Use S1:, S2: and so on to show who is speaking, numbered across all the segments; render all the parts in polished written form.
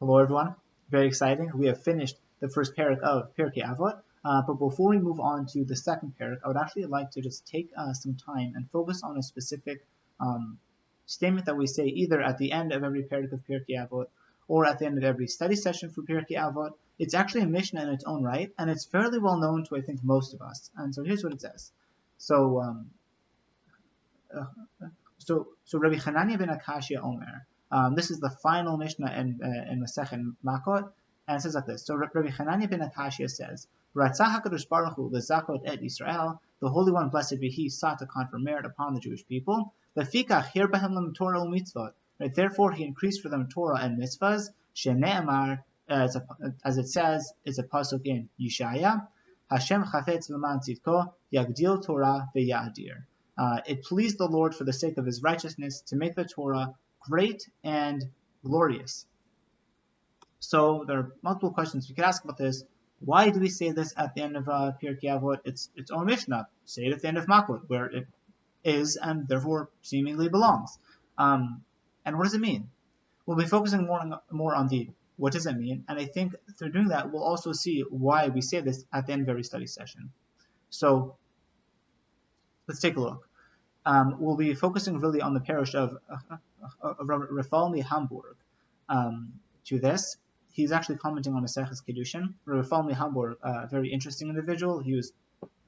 S1: Hello everyone, very exciting. We have finished the first Perek of Pirkei Avot, but before we move on to the second Perek, I would actually like to just take some time and focus on a specific statement that we say either at the end of every Perek of Pirkei Avot or at the end of every study session for Pirkei Avot. It's actually a Mishnah in its own right, and it's fairly well known to I think most of us. And so here's what it says. So Rabbi Hanania ben Akashia Omer. This is the final Mishnah in Masechet Makot, and it says like this. So Rabbi Hanania ben Akashia says, Ratzah HaKadosh Baruch Hu l'zachot et Yisrael, the Holy One, blessed be He, sought to confer merit upon the Jewish people. Lefikach hir bahem lam Torah u'mitzvot. Right, therefore He increased for them Torah and mitzvahs. Shene'amar, as it says, is a pasuk in Yeshaya. Hashem chafetz l'man tzidko yagdil Torah ve'yadir. It pleased the Lord for the sake of His righteousness to make the Torah great and glorious. So there are multiple questions we could ask about this. Why do we say this at the end of Pirkei Avot? It's its own Mishnah. Say it at the end of Makot, where it is and therefore seemingly belongs. And what does it mean? We'll be focusing more on the what does it mean, and I think through doing that we'll also see why we say this at the end of every study session. So let's take a look. We'll be focusing really on the parish of Refael Hamburg. To this, he's actually commenting on Maseches Kiddushin. Refael Hamburg, a very interesting individual. He was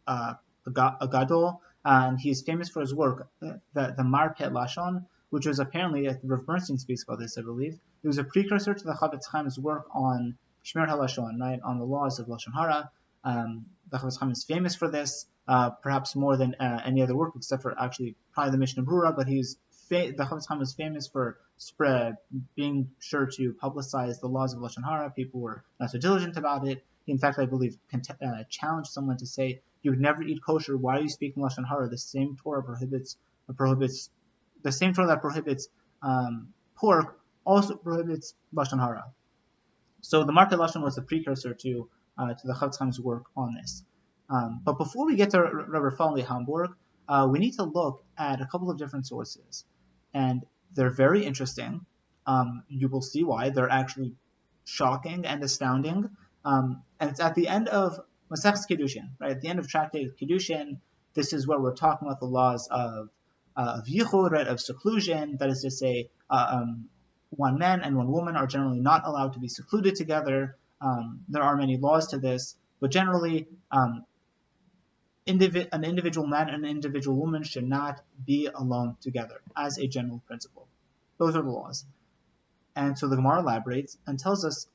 S1: a gadol, and he's famous for his work, the Marpet Lashon, which was apparently, Rav Bernstein speaks about this, I believe. It was a precursor to the Chavetz Chaim's work on Shmer HaLashon, right, on the laws of Lashon Hara. The Chavetz Chaim is famous for this, perhaps more than any other work, except for actually probably the Mishnah Brura, but the Chavetz Chaim was famous for being sure to publicize the laws of Lashon Hara. People were not so diligent about it. He, in fact, I believe, challenged someone to say, you would never eat kosher, why are you speaking Lashon Hara? The same Torah the same Torah that prohibits pork also prohibits Lashon Hara. So the Marpet Lashon was the precursor to the Chavetz Chaim's work on this. But before we get to Rabbi Refael Hamburg, we need to look at a couple of different sources. And they're very interesting. You will see why. They're actually shocking and astounding. And it's at the end of Maseches Kiddushin, right? At the end of Tractate Kiddushin, this is where we're talking about the laws of yichud, right, of seclusion. That is to say, one man and one woman are generally not allowed to be secluded together. There are many laws to this, but generally, an individual man and an individual woman should not be alone together, as a general principle. Those are the laws. And so the Gemara elaborates and tells us,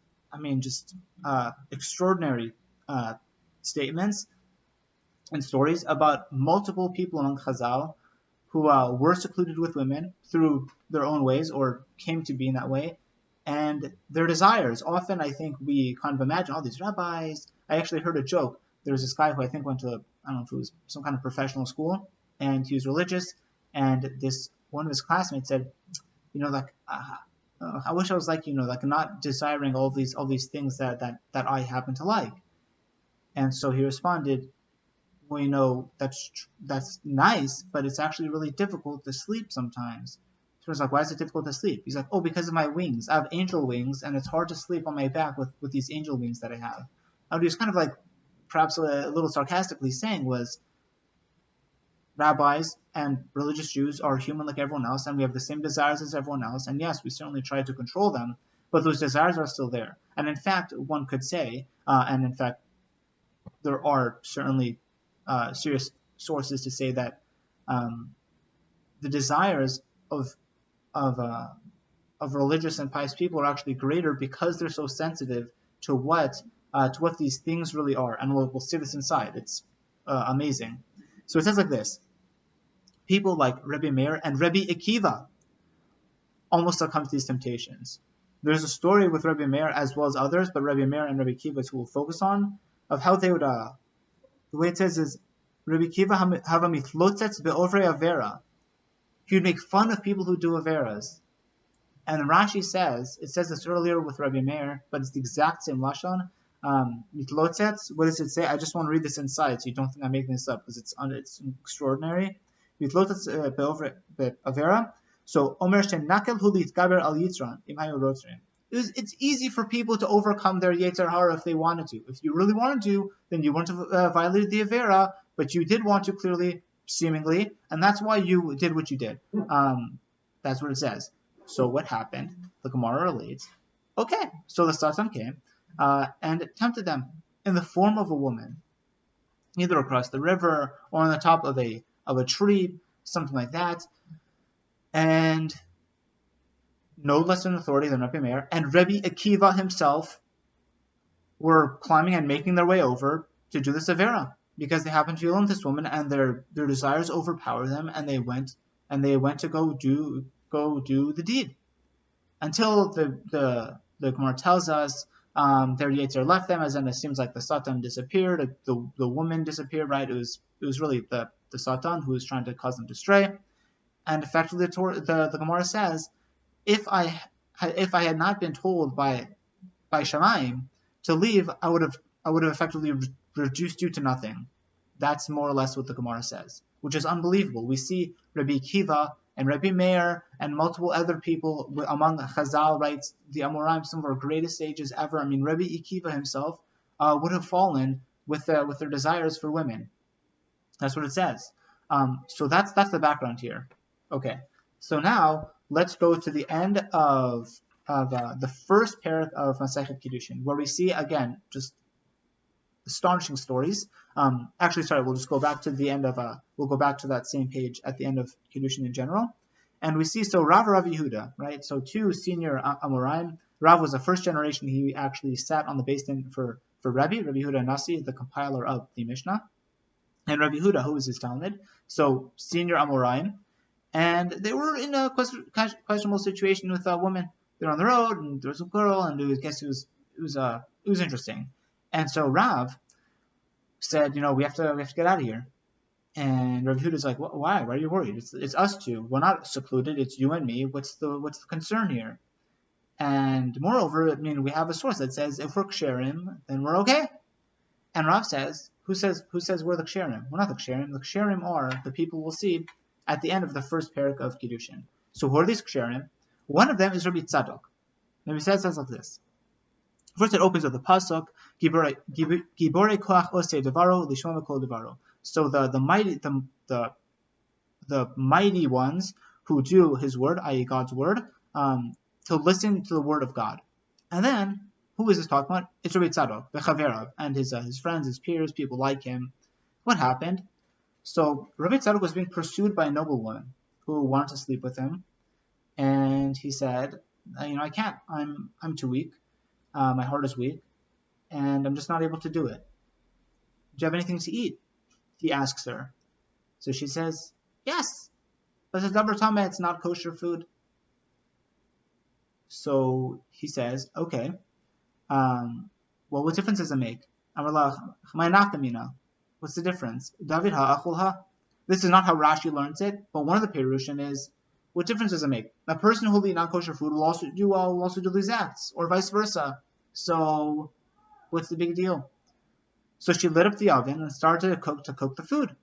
S1: just extraordinary statements and stories about multiple people among Chazal who were secluded with women through their own ways or came to be in that way, and their desires. Often I think we kind of imagine all these rabbis. I actually heard a joke. There was this guy who I think went to, I don't know if it was some kind of professional school, and he was religious, and this one of his classmates said, I wish I was like, not desiring all these things that I happen to like. And so he responded, well, that's nice, but it's actually really difficult to sleep sometimes. So I was like, why is it difficult to sleep? He's like, oh, because of my wings. I have angel wings, and it's hard to sleep on my back with these angel wings that I have. And he was kind of like, perhaps a little sarcastically saying was, rabbis and religious Jews are human like everyone else, and we have the same desires as everyone else, and yes, we certainly try to control them, but those desires are still there. And in fact, one could say, and in fact, there are certainly serious sources to say that the desires of religious and pious people are actually greater because they're so sensitive to what these things really are. And we'll see this inside. It's amazing. So it says like this. People like Rebbe Meir and Rebbe Akiva almost succumb to these temptations. There's a story with Rebbe Meir as well as others, but Rebbe Meir and Rebbe Akiva is who we'll focus on, of how they would, the way it says is, Rebbe Akiva have a mitlotzets be'ovrei avera. He would make fun of people who do averas. And Rashi says, it says this earlier with Rebbe Meir, but it's the exact same lashon. Mitlotzets, what does it say? I just want to read this inside, so you don't think I'm making this up, because it's extraordinary. Mitlotzets be'ovrei avera. So Omer shenakel hu litgaber al yitzran im hayu rotzrim. it's easy for people to overcome their Yetzer Hara if they wanted to. If you really wanted to, then you wouldn't have violated the Avera, but you did want to clearly, seemingly, and that's why you did what you did. That's what it says. So what happened? The Gemara relates. Okay, so the Satan came and tempted them in the form of a woman, either across the river or on the top of a tree, something like that, and no less an authority than Rabbi Meir and Rabbi Akiva himself were climbing and making their way over to do this Avera because they happened to feel in this woman and their desires overpower them and they went to go do the deed until the Gemara tells us their Yetzer left them, as in it seems like the Satan disappeared, the woman disappeared, right? It was really the Satan who was trying to cause them to stray, and effectively the Gemara says, if I had not been told by Shamayim to leave, I would have effectively reduced you to nothing. That's more or less what the Gemara says, which is unbelievable. We see Rabbi Akiva and Rabbi Meir and multiple other people among Chazal, right? The Amoraim, some of our greatest sages ever. I mean, Rabbi Akiva himself would have fallen with their desires for women. That's what it says. So that's the background here. Okay. So now let's go to the end of the first Perek of Masechet Kiddushin, where we see again just astonishing stories. We'll just go back to the end of we'll go back to that same page at the end of Kiddushin in general, and we see Rav Yehuda, right? So two senior Amoraim. Rav was the first generation. He actually sat on the beis din for Rabbi Yehuda Nasi, the compiler of the Mishnah, and Rabbi Yehuda, who was his Talmud. So senior Amoraim. And they were in a questionable situation with a woman. They're on the road, and there was a girl, and it was interesting. And so Rav said, we have to get out of here. And Rav Yehuda's like, why? Why are you worried? It's us two. We're not secluded. It's you and me. What's the concern here? And moreover, we have a source that says if we're ksherim, then we're okay. And Rav says, who says we're the ksherim? We're not the ksherim. The ksherim are the people we'll see at the end of the first Perek of Kiddushin. So who are these ksherim? One of them is Rabbi Tzadok. Rabbi Tzadok says like this. First, it opens with the pasuk, Gibore koach osei devaro lishma kol devaro. So the mighty ones who do His word, i.e. God's word, to listen to the word of God. And then, who is this talking about? It's Rabbi Tzadok, Bechaverav, and his friends, his peers, people like him. What happened? So Rabbi Tzadok was being pursued by a noblewoman who wanted to sleep with him, and he said, I can't. I'm too weak. My heart is weak, and I'm just not able to do it. Do you have anything to eat? He asks her. So she says, yes, but it's davar tameh, it's not kosher food. So he says, okay, well, what difference does it make? What's the difference? David ha. This is not how Rashi learns it, but one of the Perushim is, what difference does it make? A person who will eat non-kosher food will also do these acts, or vice versa. So, what's the big deal? So she lit up the oven and started to cook the food.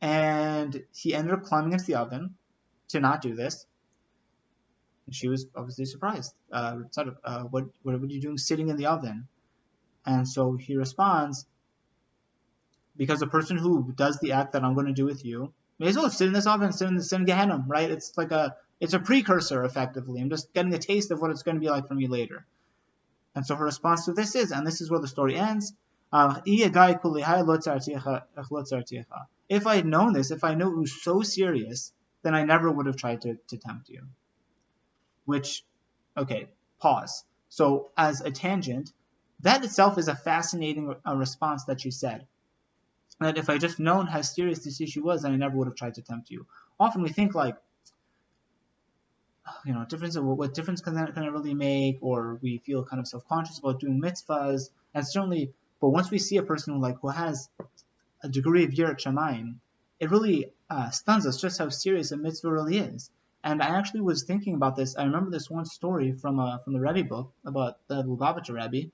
S1: And he ended up climbing into the oven to not do this. And she was obviously surprised. What are you doing sitting in the oven? And so he responds, because the person who does the act that I'm going to do with you may as well sit in this oven, sit in Gehenna, right? It's a precursor, effectively. I'm just getting a taste of what it's going to be like for me later. And so her response to this is, and this is where the story ends, if I had known this, if I knew it was so serious, then I never would have tried to tempt you. Which, okay, pause. So as a tangent, that itself is a fascinating response that she said. That if I just known how serious this issue was, then I never would have tried to tempt you. Often we think like, what difference can it really make, or we feel kind of self-conscious about doing mitzvahs, and certainly, but once we see a person who has a degree of yirat shamayim, it really stuns us just how serious a mitzvah really is. And I actually was thinking about this. I remember this one story from the Rebbe book about the Lubavitcher Rebbe.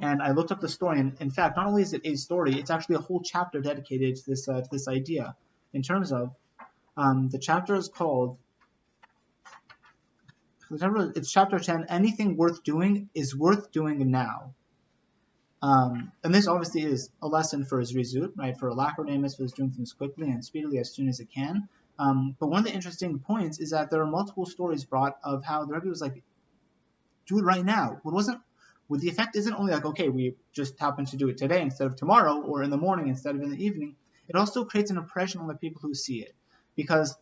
S1: And I looked up the story, and in fact, not only is it a story, it's actually a whole chapter dedicated to this idea. In terms of, the chapter is called It's chapter 10. Anything worth doing is worth doing now. And this obviously is a lesson for Zrizut, right? For alacrity, for doing things quickly and speedily as soon as it can. But one of the interesting points is that there are multiple stories brought of how the Rebbe was like, do it right now. The effect isn't only like, okay, we just happen to do it today instead of tomorrow, or in the morning instead of in the evening. It also creates an impression on the people who see it. Because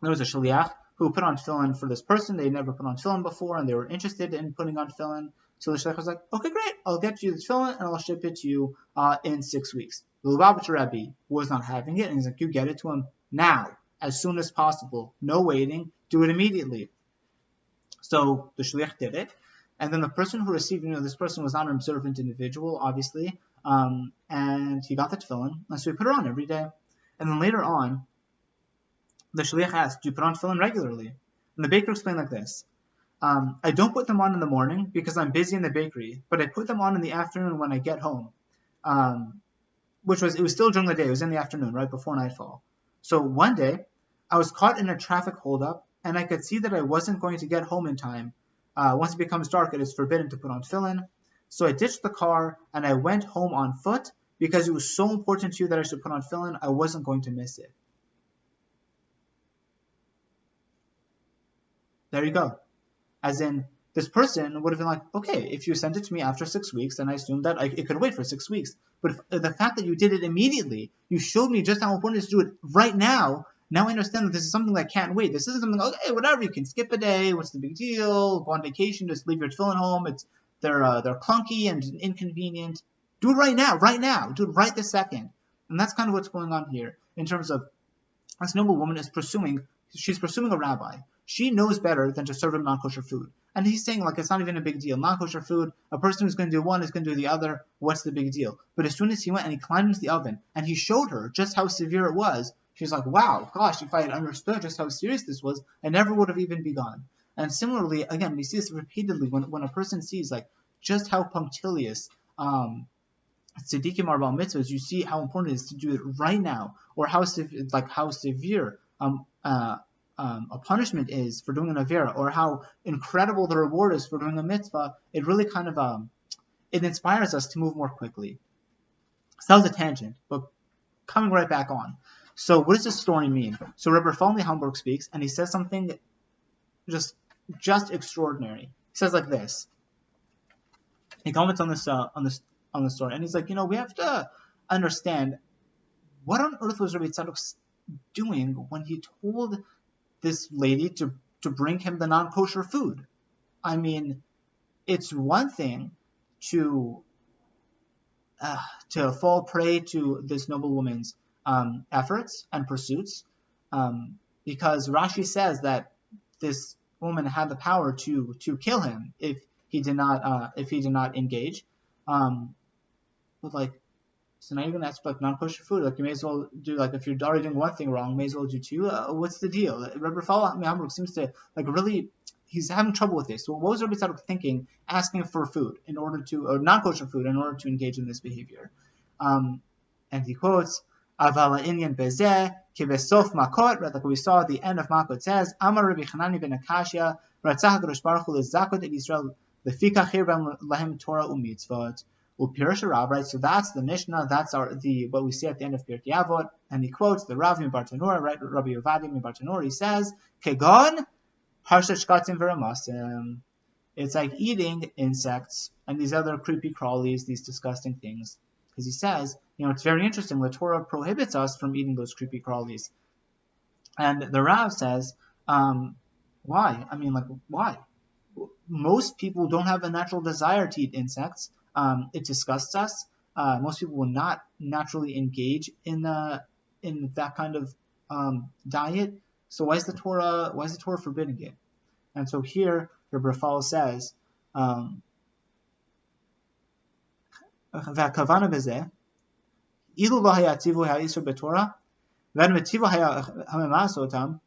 S1: there was a shaliach who put on tefillin for this person. They never put on tefillin before, and they were interested in putting on tefillin. So the shaliach was like, okay, great, I'll get you the tefillin, and I'll ship it to you in 6 weeks. The Lubavitcher Rebbe was not having it, and he's like, you get it to him now, as soon as possible. No waiting, do it immediately. So the shaliach did it. And then the person who received, this person was not an observant individual, obviously, and he got the tefillin, and so he put it on every day. And then later on, the shaliach asked, do you put on tefillin regularly? And the baker explained like this, I don't put them on in the morning because I'm busy in the bakery, but I put them on in the afternoon when I get home, it was still during the day, it was in the afternoon, right before nightfall. So one day, I was caught in a traffic holdup, and I could see that I wasn't going to get home in time. Once it becomes dark, it is forbidden to put on tefillin. So I ditched the car, and I went home on foot, because it was so important to you that I should put on tefillin, I wasn't going to miss it. There you go. As in, this person would have been like, okay, if you sent it to me after 6 weeks, then I assumed that it could wait for 6 weeks. But the fact that you did it immediately, you showed me just how important it is to do it right now. Now I understand that this is something that can't wait. This isn't something, okay, whatever, you can skip a day, what's the big deal, go on vacation, just leave your tefillin home, they're clunky and inconvenient. Do it right now, do it right this second. And that's kind of what's going on here, in terms of, this noble woman she's pursuing a rabbi. She knows better than to serve him non-kosher food. And he's saying, like, it's not even a big deal. Non-kosher food, a person who's going to do one is going to do the other. What's the big deal? But as soon as he went and he climbed into the oven and he showed her just how severe it was, she's like, wow, gosh, if I had understood just how serious this was, I never would have even begun. And similarly, again, we see this repeatedly when a person sees, like, just how punctilious tzaddikim are about mitzvahs. You see how important it is to do it right now, or how severe a punishment is for doing an avera, or how incredible the reward is for doing a mitzvah. It really kind of it inspires us to move more quickly. So that was a tangent, but coming right back on. So what does this story mean? So Rabbi Refael Hamburg speaks, and he says something just extraordinary. He says like this. He comments on this story, and he's like, we have to understand what on earth was Rabbi Tzadok doing when he told this lady to bring him the non-kosher food. I mean, it's one thing to fall prey to this noble woman's efforts and pursuits, because Rashi says that this woman had the power to kill him if he did not engage. But like, so now you're gonna ask like non-kosher food. Like, you may as well do, like, if you're already doing one thing wrong, you may as well do two. What's the deal? Rabbi Refael Hamburg seems to, like, really, he's having trouble with this. So what was Rabbi Tzadok thinking, asking for food or non-kosher food in order to engage in this behavior? And he quotes, Aval inyan bezeh kivesof makot, right? Like we saw at the end of Makot says, Amar Rabbi Chanani ben Akashia, Ratzah HaKadosh Baruch Hu lezakot et Yisrael lefikach hirvam lahem Torah u'mitzvot. Right? So that's the Mishnah. That's what we see at the end of Pirkei Avot. And he quotes the Rav Mibartanur, right? Rabbi Ovadia Mibartanur. He says, "Kegon harshat shkatim v'ramasim." It's like eating insects and these other creepy crawlies, these disgusting things. Because he says, it's very interesting. The Torah prohibits us from eating those creepy crawlies. And the Rav says, why? I mean, like, why? Most people don't have a natural desire to eat insects. It disgusts us. Most people will not naturally engage in that kind of diet. So why is the Torah forbidding it? And so here, Rabbi Refael says, "V'akavana bezeh, ilu lo haya tzivu ha'isur b'Torah, v'ad metzivu haya ha'memas otam,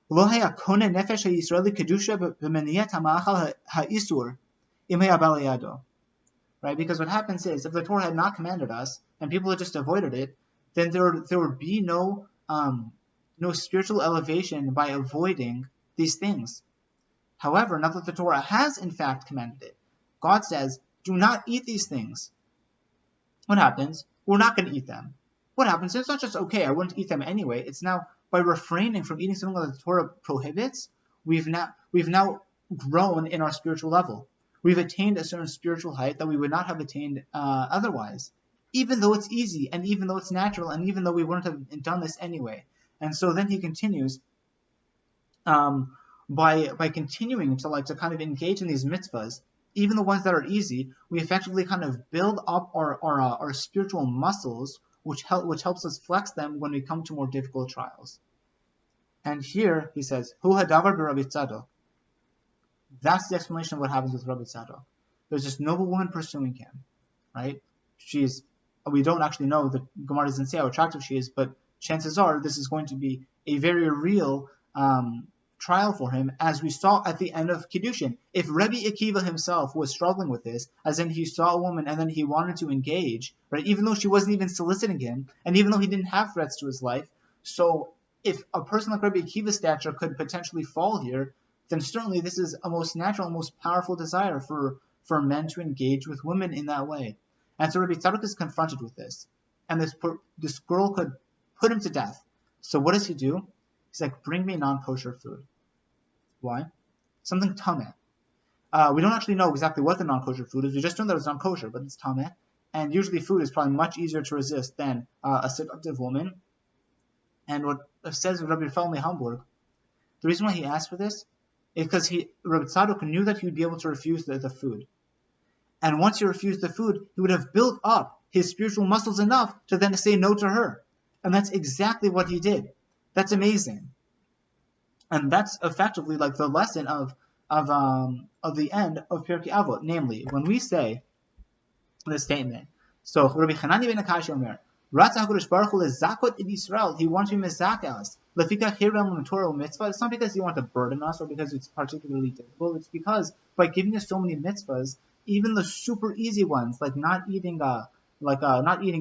S1: lo haya kone nefesh ha'Yisraeli kedusha b'meniyat ha'ma'achal ha'isur im haya bal yado." Right? Because what happens is, if the Torah had not commanded us and people had just avoided it, then there would be no spiritual elevation by avoiding these things. However, now that the Torah has in fact commanded it, God says, do not eat these things. What happens? We're not going to eat them. What happens? It's not just, okay, I wouldn't eat them anyway. It's now, by refraining from eating something that the Torah prohibits, we've now grown in our spiritual level. We've attained a certain spiritual height that we would not have attained otherwise, even though it's easy, and even though it's natural, and even though we wouldn't have done this anyway. And so then he continues, by continuing to kind of engage in these mitzvahs, even the ones that are easy, we effectively kind of build up our spiritual muscles, which helps us flex them when we come to more difficult trials. And here he says, Hu hadavar b'Rabbi Tzadok. That's the explanation of what happens with Rabbi Tzadok. There's this noble woman pursuing him, right? We don't actually know, the Gemara doesn't say how attractive she is, but chances are this is going to be a very real trial for him, as we saw at the end of Kiddushin. If Rabbi Akiva himself was struggling with this, as in he saw a woman and then he wanted to engage, right, even though she wasn't even soliciting him, and even though he didn't have threats to his life, so if a person like Rabbi Akiva's stature could potentially fall here, then certainly this is a most natural and most powerful desire for men to engage with women in that way. And so Rabbi Tzadok is confronted with this, and this girl could put him to death. So what does he do? He's like, bring me non-kosher food. Why? Something tameh. We don't actually know exactly what the non-kosher food is. We just know that it's non-kosher, but it's tameh. And usually food is probably much easier to resist than a seductive woman. And what says Rabbi Refael Hamburg, the reason why he asked for this is because Rabbi Tzadok knew that he would be able to refuse the food. And once he refused the food, he would have built up his spiritual muscles enough to then say no to her. And that's exactly what he did. That's amazing. And that's effectively like the lesson of the end of Pirkei Avot. Namely, when we say this statement, so Rabbi Hanani ben Akashi Omer, Ratzah HaKadosh Baruch Hu lezakot in Israel, he wants to mezak us. Lefikach hirem Torah mitzvah. It's not because he wants to burden us or because it's particularly difficult. It's because by giving us so many mitzvahs, even the super easy ones, like not eating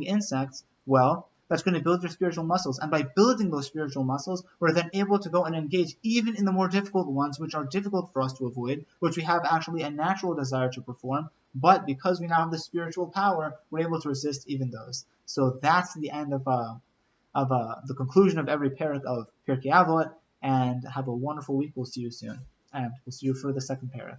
S1: insects, well, that's going to build your spiritual muscles. And by building those spiritual muscles, we're then able to go and engage even in the more difficult ones, which are difficult for us to avoid, which we have actually a natural desire to perform. But because we now have the spiritual power, we're able to resist even those. So that's the end of the conclusion of every Perek of Pirkei Avot. And have a wonderful week. We'll see you soon. And we'll see you for the second Perek.